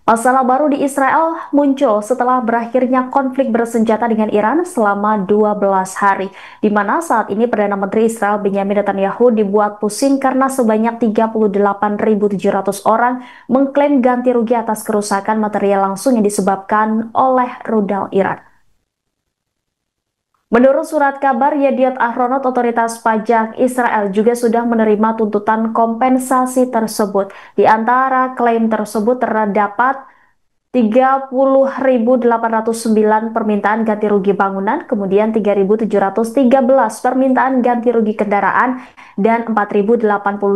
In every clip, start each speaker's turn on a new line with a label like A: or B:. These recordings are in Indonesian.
A: Masalah baru di Israel muncul setelah berakhirnya konflik bersenjata dengan Iran selama 12 hari, di mana saat ini Perdana Menteri Israel Benjamin Netanyahu dibuat pusing karena sebanyak 38.700 orang mengklaim ganti rugi atas kerusakan material langsung yang disebabkan oleh rudal Iran. Menurut surat kabar Yediot Ahronot, otoritas pajak Israel juga sudah menerima tuntutan kompensasi tersebut. Di antara klaim tersebut terdapat 30.809 permintaan ganti rugi bangunan, kemudian 3.713 permintaan ganti rugi kendaraan, dan 4.085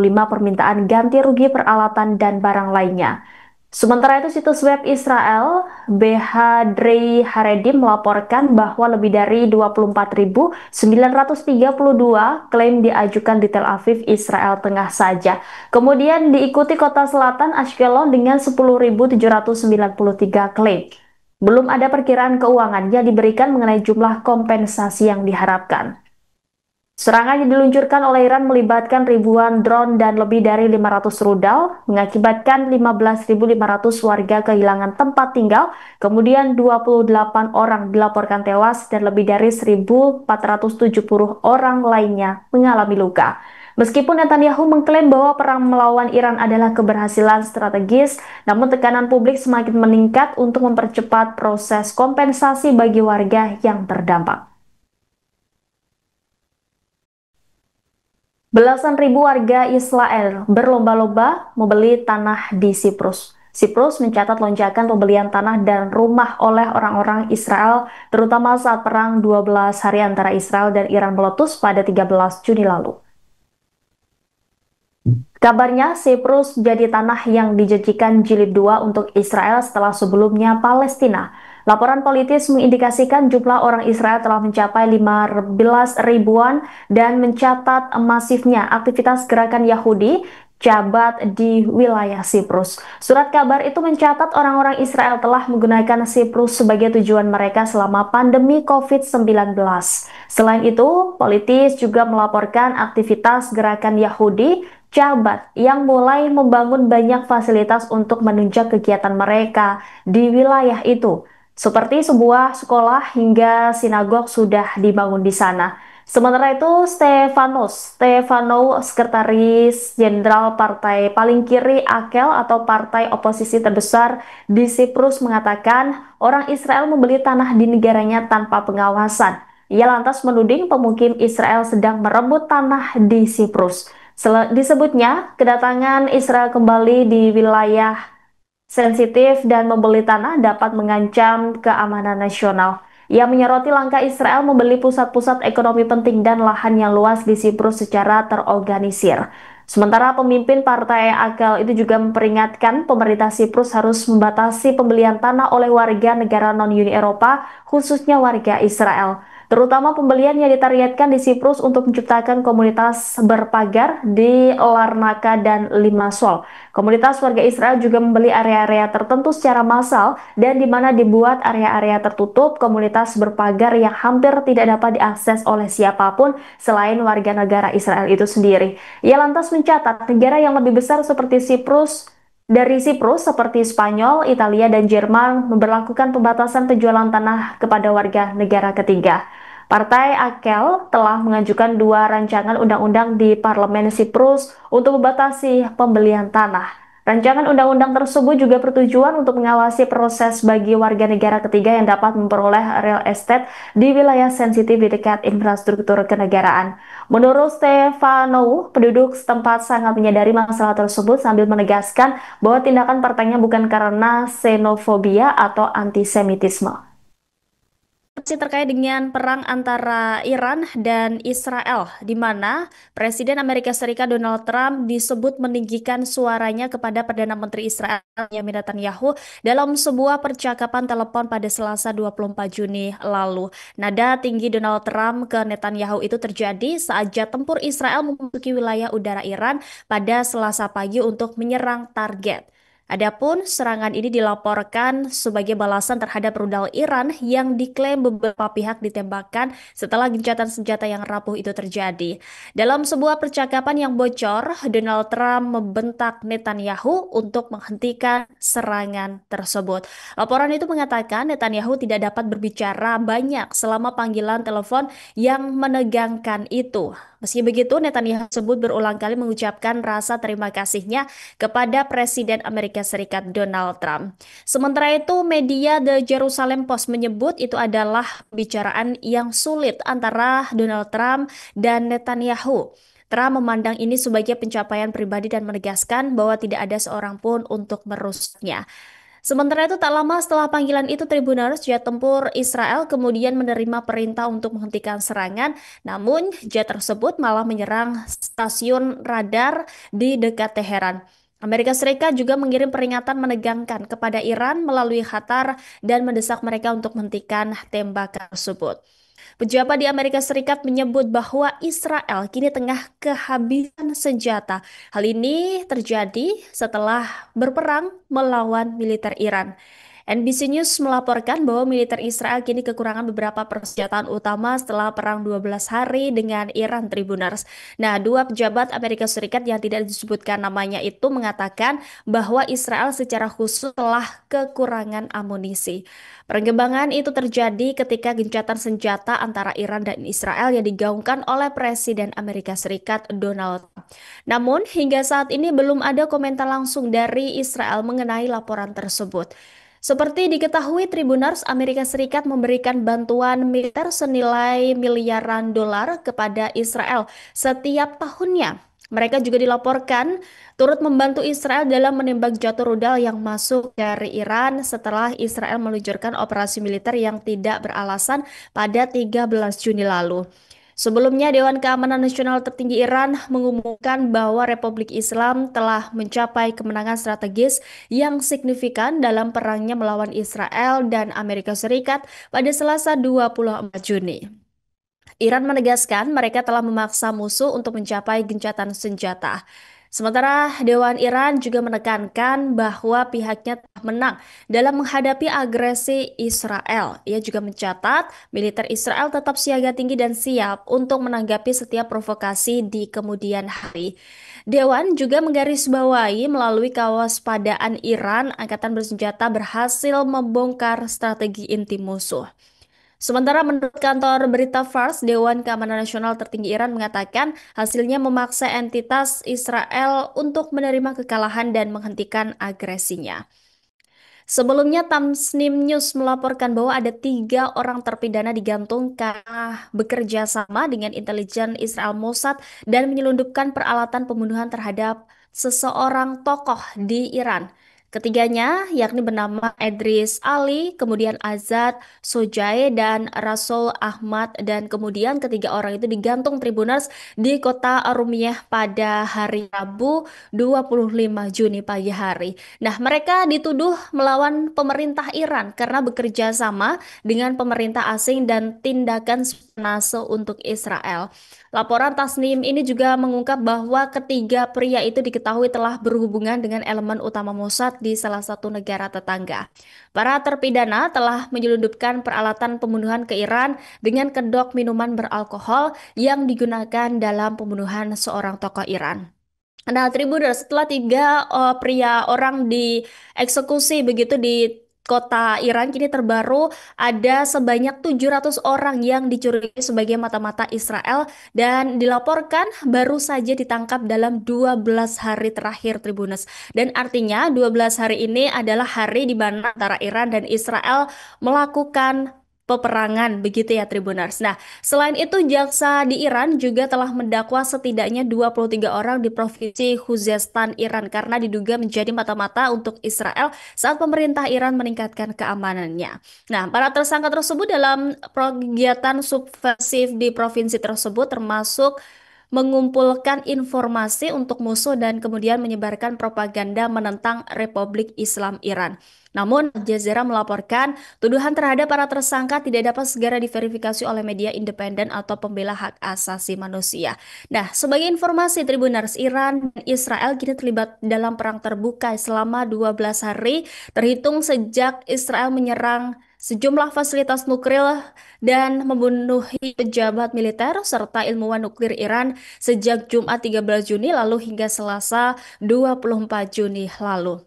A: permintaan ganti rugi peralatan dan barang lainnya. Sementara itu, situs web Israel, Behadrei Haredim, melaporkan bahwa lebih dari 24.932 klaim diajukan di Tel Aviv, Israel Tengah saja. Kemudian diikuti kota selatan Ashkelon dengan 10.793 klaim. Belum ada perkiraan keuangan yang diberikan mengenai jumlah kompensasi yang diharapkan. Serangan yang diluncurkan oleh Iran melibatkan ribuan drone dan lebih dari 500 rudal, mengakibatkan 15.500 warga kehilangan tempat tinggal, kemudian 28 orang dilaporkan tewas dan lebih dari 1.470 orang lainnya mengalami luka. Meskipun Netanyahu mengklaim bahwa perang melawan Iran adalah keberhasilan strategis, namun tekanan publik semakin meningkat untuk mempercepat proses kompensasi bagi warga yang terdampak. Belasan ribu warga Israel berlomba-lomba membeli tanah di Siprus. Siprus mencatat lonjakan pembelian tanah dan rumah oleh orang-orang Israel, terutama saat perang 12 hari antara Israel dan Iran meletus pada 13 Juni lalu. Kabarnya, Siprus jadi tanah yang dijanjikan jilid 2 untuk Israel setelah sebelumnya Palestina. Laporan politis mengindikasikan jumlah orang Israel telah mencapai 15 ribuan dan mencatat masifnya aktivitas gerakan Yahudi jabat di wilayah Siprus. Surat kabar itu mencatat orang-orang Israel telah menggunakan Siprus sebagai tujuan mereka selama pandemi COVID-19. Selain itu, politis juga melaporkan aktivitas gerakan Yahudi jabat yang mulai membangun banyak fasilitas untuk menunjang kegiatan mereka di wilayah itu. Seperti sebuah sekolah hingga sinagog sudah dibangun di sana. Sementara itu, Stefano, sekretaris jenderal partai paling kiri Akel atau partai oposisi terbesar di Siprus mengatakan orang Israel membeli tanah di negaranya tanpa pengawasan. Ia lantas menuding pemukim Israel sedang merebut tanah di Siprus. Disebutnya, kedatangan Israel kembali di wilayah sensitif dan membeli tanah dapat mengancam keamanan nasional. Ia menyoroti langkah Israel membeli pusat-pusat ekonomi penting dan lahan yang luas di Siprus secara terorganisir. Sementara pemimpin partai Akal itu juga memperingatkan pemerintah Siprus harus membatasi pembelian tanah oleh warga negara non-Uni Eropa, khususnya warga Israel. Terutama pembelian yang ditargetkan di Siprus untuk menciptakan komunitas berpagar di Larnaca dan Limassol. Komunitas warga Israel juga membeli area-area tertentu secara massal dan di mana dibuat area-area tertutup komunitas berpagar yang hampir tidak dapat diakses oleh siapapun selain warga negara Israel itu sendiri. Ia lantas mencatat negara yang lebih besar seperti Siprus seperti Spanyol, Italia, dan Jerman memberlakukan pembatasan penjualan tanah kepada warga negara ketiga. Partai Akel telah mengajukan dua rancangan undang-undang di Parlemen Siprus untuk membatasi pembelian tanah. Rancangan undang-undang tersebut juga bertujuan untuk mengawasi proses bagi warga negara ketiga yang dapat memperoleh real estate di wilayah sensitif di dekat infrastruktur kenegaraan. Menurut Stefano, penduduk setempat sangat menyadari masalah tersebut sambil menegaskan bahwa tindakan partainya bukan karena xenofobia atau antisemitisme. Masih terkait dengan perang antara Iran dan Israel, di mana Presiden Amerika Serikat Donald Trump disebut meninggikan suaranya kepada Perdana Menteri Israel Benjamin Netanyahu dalam sebuah percakapan telepon pada Selasa 24 Juni lalu. Nada tinggi Donald Trump ke Netanyahu itu terjadi saat jet tempur Israel memasuki wilayah udara Iran pada Selasa pagi untuk menyerang target. Adapun serangan ini dilaporkan sebagai balasan terhadap rudal Iran yang diklaim beberapa pihak ditembakkan setelah gencatan senjata yang rapuh itu terjadi. Dalam sebuah percakapan yang bocor, Donald Trump membentak Netanyahu untuk menghentikan serangan tersebut. Laporan itu mengatakan Netanyahu tidak dapat berbicara banyak selama panggilan telepon yang menegangkan itu. Meski begitu, Netanyahu tersebut berulang kali mengucapkan rasa terima kasihnya kepada Presiden Amerika Serikat Donald Trump. Sementara itu, media The Jerusalem Post menyebut itu adalah pembicaraan yang sulit antara Donald Trump dan Netanyahu. Trump memandang ini sebagai pencapaian pribadi dan menegaskan bahwa tidak ada seorang pun untuk merusaknya. Sementara itu, tak lama setelah panggilan itu, Tribunals jet tempur Israel kemudian menerima perintah untuk menghentikan serangan. Namun, jet tersebut malah menyerang stasiun radar di dekat Teheran. Amerika Serikat juga mengirim peringatan menegangkan kepada Iran melalui Qatar dan mendesak mereka untuk menghentikan tembakan tersebut. Pejabat di Amerika Serikat menyebut bahwa Israel kini tengah kehabisan senjata. Hal ini terjadi setelah berperang melawan militer Iran. NBC News melaporkan bahwa militer Israel kini kekurangan beberapa persenjataan utama setelah perang 12 hari dengan Iran Tribuners. Nah, dua pejabat Amerika Serikat yang tidak disebutkan namanya itu mengatakan bahwa Israel secara khusus telah kekurangan amunisi. Perkembangan itu terjadi ketika gencatan senjata antara Iran dan Israel yang digaungkan oleh Presiden Amerika Serikat Donald Trump. Namun, hingga saat ini belum ada komentar langsung dari Israel mengenai laporan tersebut. Seperti diketahui, Tribunars Amerika Serikat memberikan bantuan militer senilai miliaran dolar kepada Israel setiap tahunnya. Mereka juga dilaporkan turut membantu Israel dalam menembak jatuh rudal yang masuk dari Iran setelah Israel meluncurkan operasi militer yang tidak beralasan pada 13 Juni lalu. Sebelumnya, Dewan Keamanan Nasional tertinggi Iran mengumumkan bahwa Republik Islam telah mencapai kemenangan strategis yang signifikan dalam perangnya melawan Israel dan Amerika Serikat pada Selasa 24 Juni. Iran menegaskan mereka telah memaksa musuh untuk mencapai gencatan senjata. Sementara Dewan Iran juga menekankan bahwa pihaknya telah menang dalam menghadapi agresi Israel. Ia juga mencatat militer Israel tetap siaga tinggi dan siap untuk menanggapi setiap provokasi di kemudian hari. Dewan juga menggarisbawahi melalui kewaspadaan Iran, angkatan bersenjata berhasil membongkar strategi inti musuh. Sementara menurut kantor berita Fars, Dewan Keamanan Nasional tertinggi Iran mengatakan hasilnya memaksa entitas Israel untuk menerima kekalahan dan menghentikan agresinya. Sebelumnya, Tamsnim News melaporkan bahwa ada 3 orang terpidana digantung karena bekerja sama dengan intelijen Israel Mossad dan menyelundupkan peralatan pembunuhan terhadap seseorang tokoh di Iran. Ketiganya yakni bernama Edris Ali, kemudian Azad Sojai, dan Rasul Ahmad, dan kemudian ketiga orang itu digantung Tribunals di kota Urmiyah pada hari Rabu 25 Juni pagi hari. Nah, mereka dituduh melawan pemerintah Iran karena bekerja sama dengan pemerintah asing dan tindakan spionase untuk Israel. Laporan Tasnim ini juga mengungkap bahwa ketiga pria itu diketahui telah berhubungan dengan elemen utama Mossad di salah satu negara tetangga. Para terpidana telah menyelundupkan peralatan pembunuhan ke Iran dengan kedok minuman beralkohol yang digunakan dalam pembunuhan seorang tokoh Iran. Nah, Tribuners, setelah 3 pria orang dieksekusi begitu di kota Iran, kini terbaru ada sebanyak 700 orang yang dicurigai sebagai mata-mata Israel dan dilaporkan baru saja ditangkap dalam 12 hari terakhir, Tribuners. Dan artinya 12 hari ini adalah hari di mana antara Iran dan Israel melakukan peperangan begitu ya, Tribuners. Nah, selain itu, jaksa di Iran juga telah mendakwa setidaknya 23 orang di provinsi Khuzestan, Iran karena diduga menjadi mata-mata untuk Israel saat pemerintah Iran meningkatkan keamanannya. Nah, para tersangka tersebut dalam kegiatan subversif di provinsi tersebut termasuk mengumpulkan informasi untuk musuh dan kemudian menyebarkan propaganda menentang Republik Islam Iran. Namun, Al Jazeera melaporkan tuduhan terhadap para tersangka tidak dapat segera diverifikasi oleh media independen atau pembela hak asasi manusia. Nah, sebagai informasi Tribuners, Iran dan Israel kini terlibat dalam perang terbuka selama 12 hari, terhitung sejak Israel menyerang sejumlah fasilitas nuklir dan membunuh pejabat militer serta ilmuwan nuklir Iran sejak Jumat 13 Juni lalu hingga Selasa 24 Juni lalu.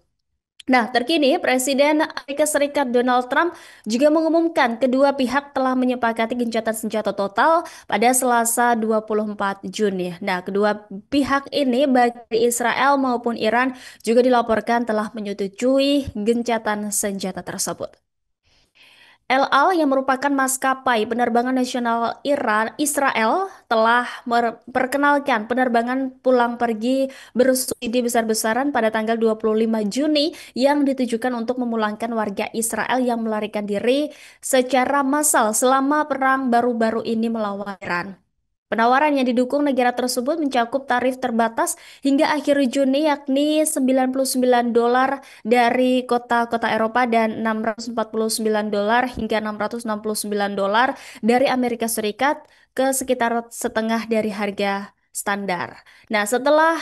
A: Nah, terkini Presiden Amerika Serikat Donald Trump juga mengumumkan kedua pihak telah menyepakati gencatan senjata total pada Selasa 24 Juni. Nah, kedua pihak ini baik dari Israel maupun Iran juga dilaporkan telah menyetujui gencatan senjata tersebut. El Al yang merupakan maskapai penerbangan nasional Israel telah memperkenalkan penerbangan pulang pergi bersubsidi besar-besaran pada tanggal 25 Juni yang ditujukan untuk memulangkan warga Israel yang melarikan diri secara massal selama perang baru-baru ini melawan Iran. Penawaran yang didukung negara tersebut mencakup tarif terbatas hingga akhir Juni yakni $99 dari kota-kota Eropa dan $649 hingga $669 dari Amerika Serikat ke sekitar setengah dari harga standar. Nah, setelah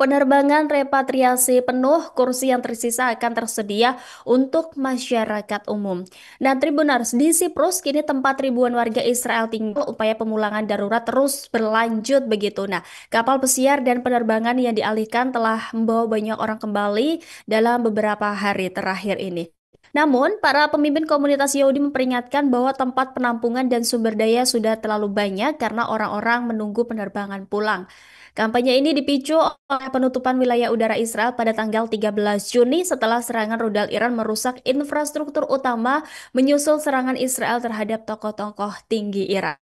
A: penerbangan repatriasi penuh, kursi yang tersisa akan tersedia untuk masyarakat umum. Nah, Tribunars, di Siprus kini tempat ribuan warga Israel tinggal, upaya pemulangan darurat terus berlanjut begitu. Nah, kapal pesiar dan penerbangan yang dialihkan telah membawa banyak orang kembali dalam beberapa hari terakhir ini. Namun, para pemimpin komunitas Yahudi memperingatkan bahwa tempat penampungan dan sumber daya sudah terlalu banyak karena orang-orang menunggu penerbangan pulang. Kampanye ini dipicu oleh penutupan wilayah udara Israel pada tanggal 13 Juni setelah serangan rudal Iran merusak infrastruktur utama menyusul serangan Israel terhadap tokoh-tokoh tinggi Iran.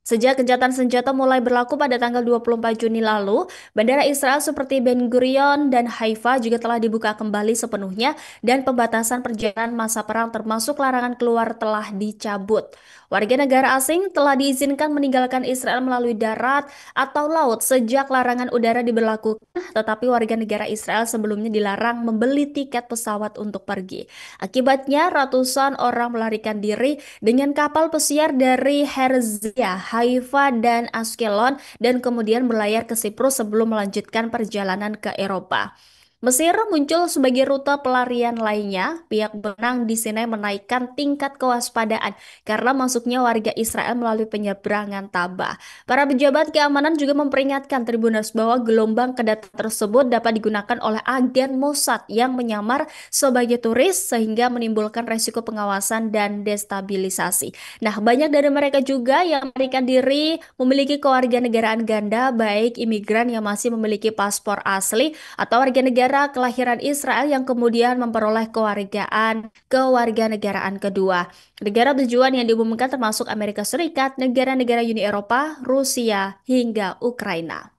A: Sejak gencatan senjata mulai berlaku pada tanggal 24 Juni lalu, bandara Israel seperti Ben Gurion dan Haifa juga telah dibuka kembali sepenuhnya dan pembatasan perjalanan masa perang termasuk larangan keluar telah dicabut. Warga negara asing telah diizinkan meninggalkan Israel melalui darat atau laut sejak larangan udara diberlakukan, tetapi warga negara Israel sebelumnya dilarang membeli tiket pesawat untuk pergi. Akibatnya, ratusan orang melarikan diri dengan kapal pesiar dari Herzliya, Haifa, dan Ashkelon dan kemudian berlayar ke Siprus sebelum melanjutkan perjalanan ke Eropa. Mesir muncul sebagai rute pelarian lainnya. Pihak berwenang di Sinai menaikkan tingkat kewaspadaan karena masuknya warga Israel melalui penyeberangan Tabah. Para pejabat keamanan juga memperingatkan Tribuners bahwa gelombang kedatangan tersebut dapat digunakan oleh agen Mossad yang menyamar sebagai turis sehingga menimbulkan resiko pengawasan dan destabilisasi. Nah, banyak dari mereka juga yang melarikan diri memiliki kewarganegaraan ganda, baik imigran yang masih memiliki paspor asli atau warga negara kelahiran Israel yang kemudian memperoleh kewarganegaraan kedua. Negara tujuan yang diumumkan termasuk Amerika Serikat, negara-negara Uni Eropa, Rusia, hingga Ukraina.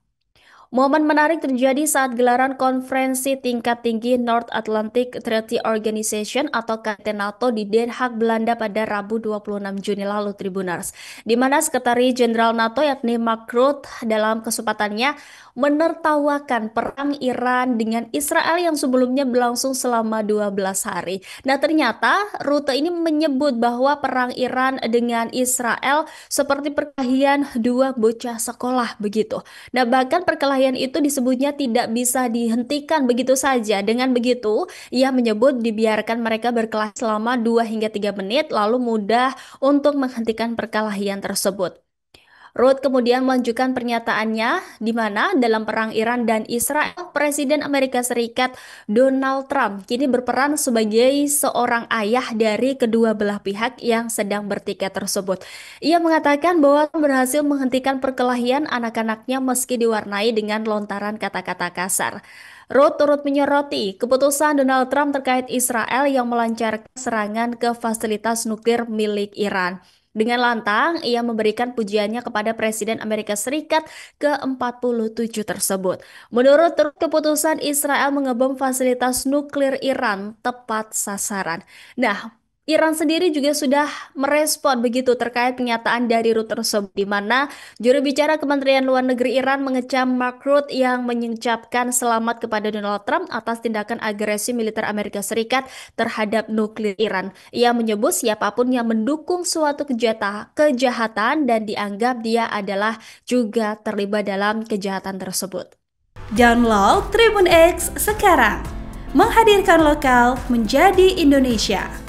A: Momen menarik terjadi saat gelaran konferensi tingkat tinggi North Atlantic Treaty Organization atau KT NATO di Den Haag, Belanda pada Rabu 26 Juni lalu, Tribuners. Di mana Sekretaris Jenderal NATO yakni Mark Rutte dalam kesempatannya menertawakan perang Iran dengan Israel yang sebelumnya berlangsung selama 12 hari. Nah, ternyata Rutte ini menyebut bahwa perang Iran dengan Israel seperti perkelahian dua bocah sekolah begitu. Nah, bahkan perkelahian itu disebutnya tidak bisa dihentikan begitu saja. Dengan begitu, ia menyebut dibiarkan mereka berkelahi selama 2 hingga 3 menit lalu mudah untuk menghentikan perkelahian tersebut. Ruth kemudian melanjutkan pernyataannya di mana dalam perang Iran dan Israel, Presiden Amerika Serikat Donald Trump kini berperan sebagai seorang ayah dari kedua belah pihak yang sedang bertikai tersebut. Ia mengatakan bahwa berhasil menghentikan perkelahian anak-anaknya meski diwarnai dengan lontaran kata-kata kasar. Ruth turut menyoroti keputusan Donald Trump terkait Israel yang melancarkan serangan ke fasilitas nuklir milik Iran. Dengan lantang, ia memberikan pujiannya kepada Presiden Amerika Serikat ke-47 tersebut. Menurut Trump, keputusan Israel mengebom fasilitas nuklir Iran tepat sasaran. Nah, Iran sendiri juga sudah merespon begitu terkait pernyataan dari Rutte tersebut, di mana juru bicara Kementerian Luar Negeri Iran mengecam Mark Rutte yang mengucapkan selamat kepada Donald Trump atas tindakan agresi militer Amerika Serikat terhadap nuklir Iran. Ia menyebut siapapun yang mendukung suatu kejahatan dan dianggap dia adalah juga terlibat dalam kejahatan tersebut.
B: Download Tribun X sekarang, menghadirkan lokal menjadi Indonesia.